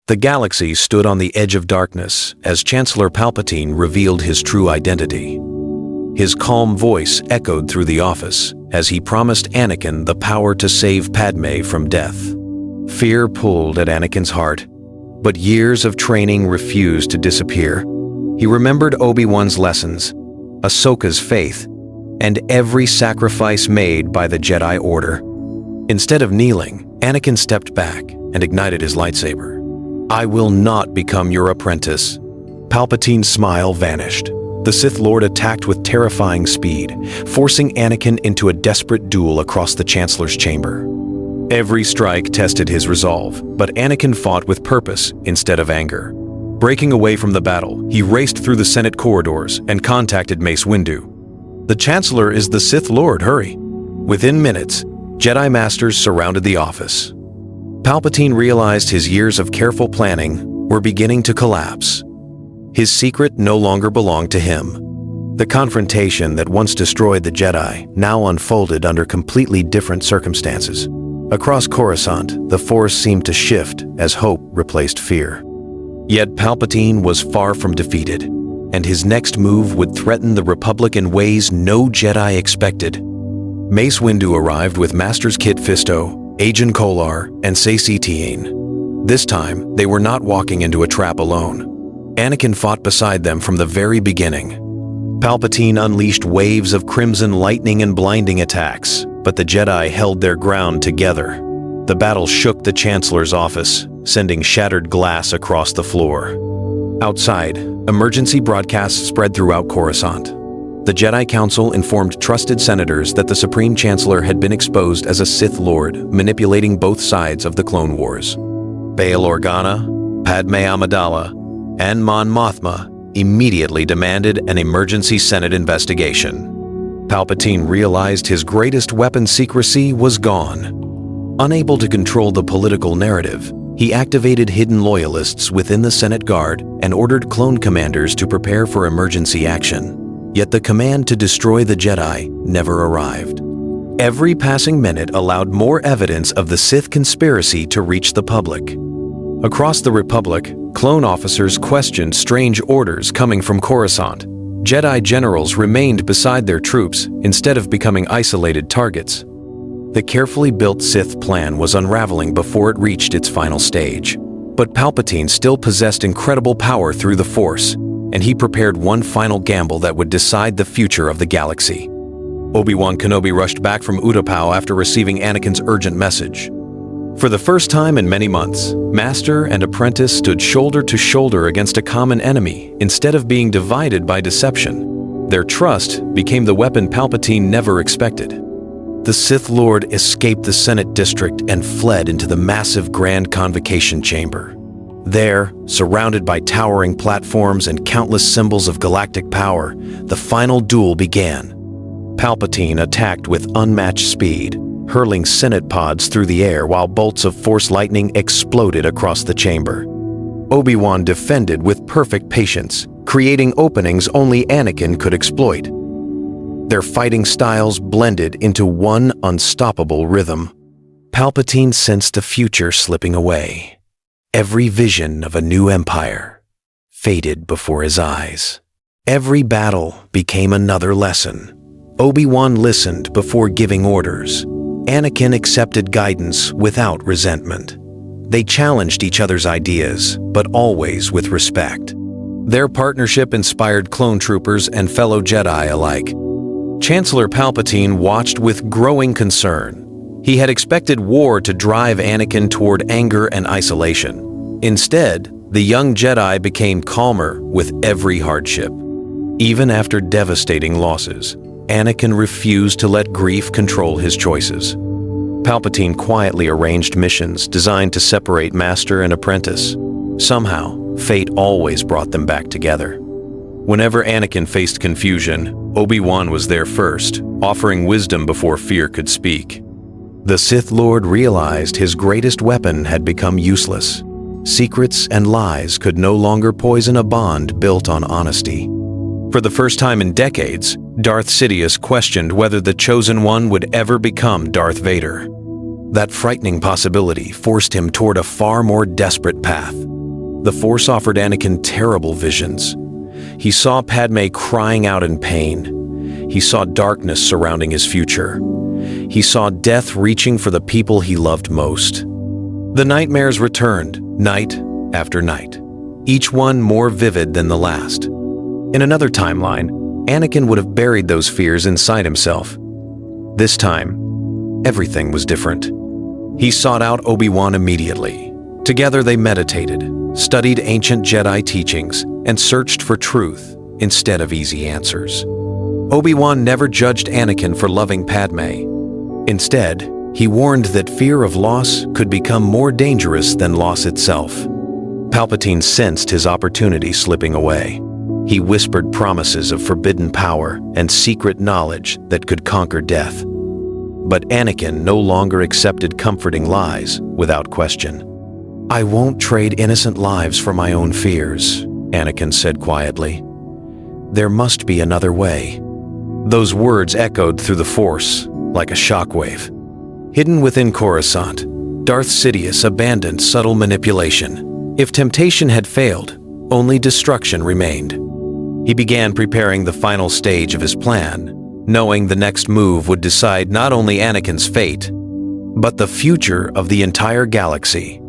The galaxy stood on the edge of darkness as Chancellor Palpatine revealed his true identity. His calm voice echoed through the office as he promised Anakin the power to save Padmé from death. Fear pulled at Anakin's heart, but years of training refused to disappear. He remembered Obi-Wan's lessons, Ahsoka's faith, and every sacrifice made by the Jedi Order. Instead of kneeling, Anakin stepped back and ignited his lightsaber. "I will not become your apprentice." Palpatine's smile vanished. The Sith Lord attacked with terrifying speed, forcing Anakin into a desperate duel across the Chancellor's chamber. Every strike tested his resolve, but Anakin fought with purpose instead of anger. Breaking away from the battle, he raced through the Senate corridors and contacted Mace Windu. "The Chancellor is the Sith Lord, hurry." Within minutes, Jedi Masters surrounded the office. Palpatine realized his years of careful planning were beginning to collapse. His secret no longer belonged to him. The confrontation that once destroyed the Jedi now unfolded under completely different circumstances. Across Coruscant, the Force seemed to shift as hope replaced fear. Yet Palpatine was far from defeated, and his next move would threaten the Republic in ways no Jedi expected. Mace Windu arrived with Masters Kit Fisto, Agen Kolar, and Saesee Tiin. This time, they were not walking into a trap alone. Anakin fought beside them from the very beginning. Palpatine unleashed waves of crimson lightning and blinding attacks, but the Jedi held their ground together. The battle shook the Chancellor's office, sending shattered glass across the floor. Outside, emergency broadcasts spread throughout Coruscant. The Jedi Council informed trusted senators that the Supreme Chancellor had been exposed as a Sith Lord, manipulating both sides of the Clone Wars. Bail Organa, Padmé Amidala, and Mon Mothma immediately demanded an emergency Senate investigation. Palpatine realized his greatest weapon, secrecy, was gone. Unable to control the political narrative, he activated hidden loyalists within the Senate Guard and ordered clone commanders to prepare for emergency action. Yet the command to destroy the Jedi never arrived. Every passing minute allowed more evidence of the Sith conspiracy to reach the public. Across the Republic, clone officers questioned strange orders coming from Coruscant. Jedi generals remained beside their troops instead of becoming isolated targets. The carefully built Sith plan was unraveling before it reached its final stage. But Palpatine still possessed incredible power through the Force, and he prepared one final gamble that would decide the future of the galaxy. Obi-Wan Kenobi rushed back from Utapau after receiving Anakin's urgent message. For the first time in many months, Master and apprentice stood shoulder to shoulder against a common enemy instead of being divided by deception. Their trust became the weapon Palpatine never expected. The Sith Lord escaped the Senate district and fled into the massive Grand Convocation Chamber. There, surrounded by towering platforms and countless symbols of galactic power, the final duel began. Palpatine attacked with unmatched speed, hurling Senate pods through the air while bolts of Force lightning exploded across the chamber. Obi-Wan defended with perfect patience, creating openings only Anakin could exploit. Their fighting styles blended into one unstoppable rhythm. Palpatine sensed the future slipping away. Every vision of a new empire faded before his eyes. Every battle became another lesson. Obi-Wan listened before giving orders. Anakin accepted guidance without resentment. They challenged each other's ideas, but always with respect. Their partnership inspired clone troopers and fellow Jedi alike. Chancellor Palpatine watched with growing concern. He had expected war to drive Anakin toward anger and isolation. Instead, the young Jedi became calmer with every hardship. Even after devastating losses, Anakin refused to let grief control his choices. Palpatine quietly arranged missions designed to separate master and apprentice. Somehow, fate always brought them back together. Whenever Anakin faced confusion, Obi-Wan was there first, offering wisdom before fear could speak. The Sith Lord realized his greatest weapon had become useless. Secrets and lies could no longer poison a bond built on honesty. For the first time in decades, Darth Sidious questioned whether the Chosen One would ever become Darth Vader. That frightening possibility forced him toward a far more desperate path. The Force offered Anakin terrible visions. He saw Padmé crying out in pain. He saw darkness surrounding his future. He saw death reaching for the people he loved most. The nightmares returned, night after night, each one more vivid than the last. In another timeline, Anakin would have buried those fears inside himself. This time, everything was different. He sought out Obi-Wan immediately. Together they meditated, studied ancient Jedi teachings, and searched for truth instead of easy answers. Obi-Wan never judged Anakin for loving Padmé. Instead, he warned that fear of loss could become more dangerous than loss itself. Palpatine sensed his opportunity slipping away. He whispered promises of forbidden power and secret knowledge that could conquer death. But Anakin no longer accepted comforting lies without question. "I won't trade innocent lives for my own fears," Anakin said quietly. "There must be another way." Those words echoed through the Force like a shockwave. Hidden within Coruscant, Darth Sidious abandoned subtle manipulation. If temptation had failed, only destruction remained. He began preparing the final stage of his plan, knowing the next move would decide not only Anakin's fate, but the future of the entire galaxy.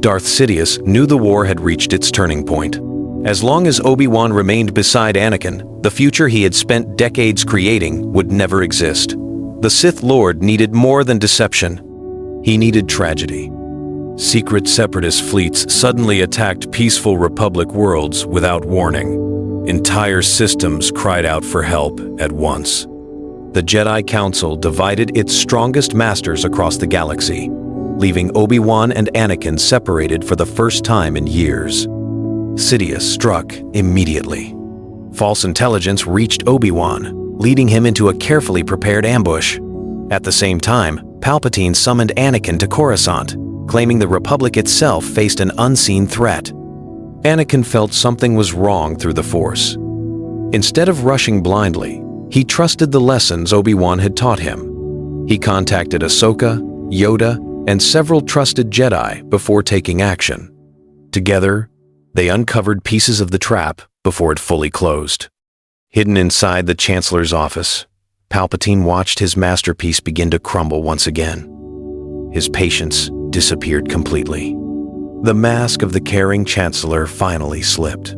Darth Sidious knew the war had reached its turning point. As long as Obi-Wan remained beside Anakin, the future he had spent decades creating would never exist. The Sith Lord needed more than deception. He needed tragedy. Secret separatist fleets suddenly attacked peaceful Republic worlds without warning. Entire systems cried out for help at once. The Jedi Council divided its strongest masters across the galaxy, leaving Obi-Wan and Anakin separated for the first time in years. Sidious struck immediately. False intelligence reached Obi-Wan, leading him into a carefully prepared ambush. At the same time, Palpatine summoned Anakin to Coruscant, claiming the Republic itself faced an unseen threat. Anakin felt something was wrong through the Force. Instead of rushing blindly, he trusted the lessons Obi-Wan had taught him. He contacted Ahsoka, Yoda, and several trusted Jedi before taking action. Together, they uncovered pieces of the trap before it fully closed. Hidden inside the Chancellor's office, Palpatine watched his masterpiece begin to crumble once again. His patience disappeared completely. The mask of the caring Chancellor finally slipped.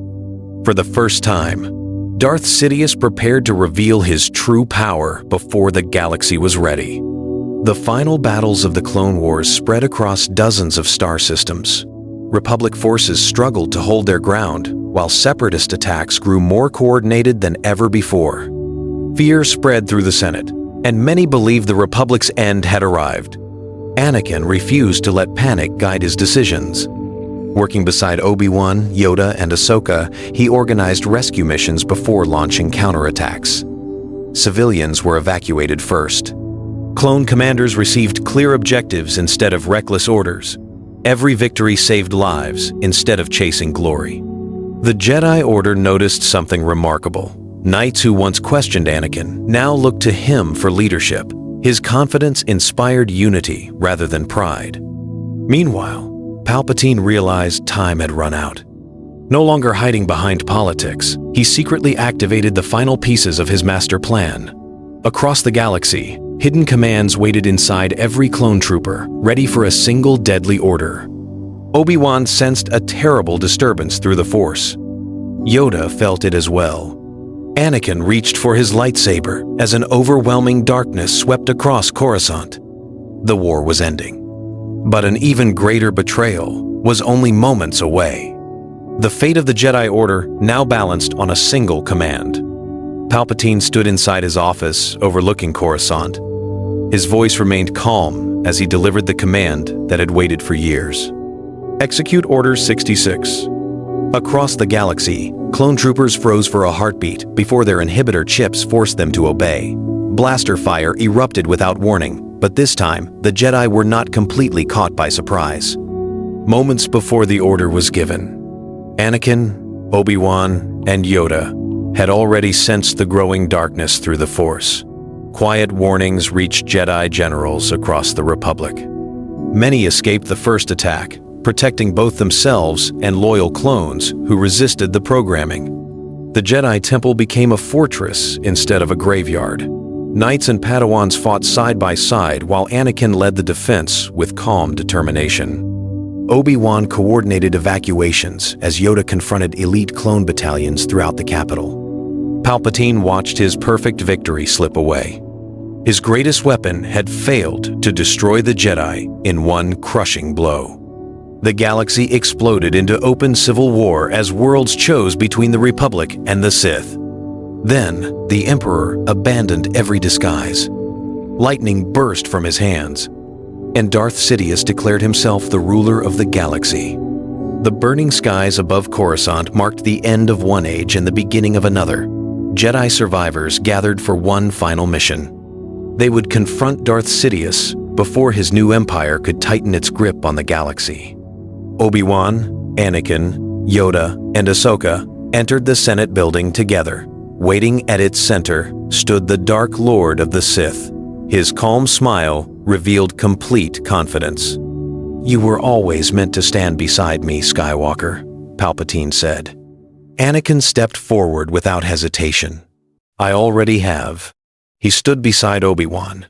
For the first time, Darth Sidious prepared to reveal his true power before the galaxy was ready. The final battles of the Clone Wars spread across dozens of star systems. Republic forces struggled to hold their ground, while separatist attacks grew more coordinated than ever before. Fear spread through the Senate, and many believed the Republic's end had arrived. Anakin refused to let panic guide his decisions. Working beside Obi-Wan, Yoda, and Ahsoka, he organized rescue missions before launching counterattacks. Civilians were evacuated first. Clone commanders received clear objectives instead of reckless orders. Every victory saved lives instead of chasing glory. The Jedi Order noticed something remarkable. Knights who once questioned Anakin now looked to him for leadership. His confidence inspired unity rather than pride. Meanwhile, Palpatine realized time had run out. No longer hiding behind politics, he secretly activated the final pieces of his master plan. Across the galaxy, hidden commands waited inside every clone trooper, ready for a single deadly order. Obi-Wan sensed a terrible disturbance through the Force. Yoda felt it as well. Anakin reached for his lightsaber as an overwhelming darkness swept across Coruscant. The war was ending. But an even greater betrayal was only moments away. The fate of the Jedi Order now balanced on a single command. Palpatine stood inside his office, overlooking Coruscant. His voice remained calm as he delivered the command that had waited for years. Execute Order 66. Across the galaxy, clone troopers froze for a heartbeat before their inhibitor chips forced them to obey. Blaster fire erupted without warning, but this time, the Jedi were not completely caught by surprise. Moments before the order was given, Anakin, Obi-Wan, and Yoda had already sensed the growing darkness through the Force. Quiet warnings reached Jedi generals across the Republic. Many escaped the first attack, protecting both themselves and loyal clones who resisted the programming. The Jedi Temple became a fortress instead of a graveyard. Knights and Padawans fought side by side while Anakin led the defense with calm determination. Obi-Wan coordinated evacuations as Yoda confronted elite clone battalions throughout the capital. Palpatine watched his perfect victory slip away. His greatest weapon had failed to destroy the Jedi in one crushing blow. The galaxy exploded into open civil war as worlds chose between the Republic and the Sith. Then, the Emperor abandoned every disguise. Lightning burst from his hands, and Darth Sidious declared himself the ruler of the galaxy. The burning skies above Coruscant marked the end of one age and the beginning of another. Jedi survivors gathered for one final mission. They would confront Darth Sidious before his new empire could tighten its grip on the galaxy. Obi-Wan, Anakin, Yoda, and Ahsoka entered the Senate building together. Waiting at its center stood the Dark Lord of the Sith. His calm smile revealed complete confidence. "You were always meant to stand beside me, Skywalker," Palpatine said. Anakin stepped forward without hesitation. "I already have." He stood beside Obi-Wan.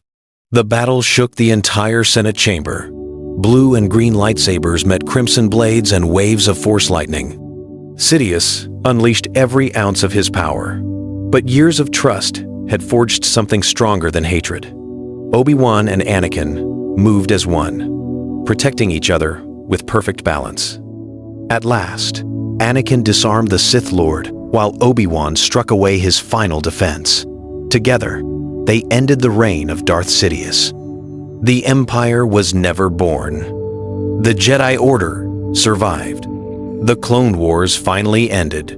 The battle shook the entire Senate chamber. Blue and green lightsabers met crimson blades and waves of Force lightning. Sidious unleashed every ounce of his power. But years of trust had forged something stronger than hatred. Obi-Wan and Anakin moved as one, protecting each other with perfect balance. At last, Anakin disarmed the Sith Lord while Obi-Wan struck away his final defense. Together, they ended the reign of Darth Sidious. The Empire was never born. The Jedi Order survived. The Clone Wars finally ended.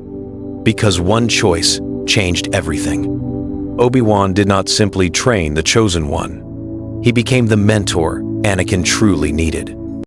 Because one choice changed everything. Obi-Wan did not simply train the Chosen One. He became the mentor Anakin truly needed.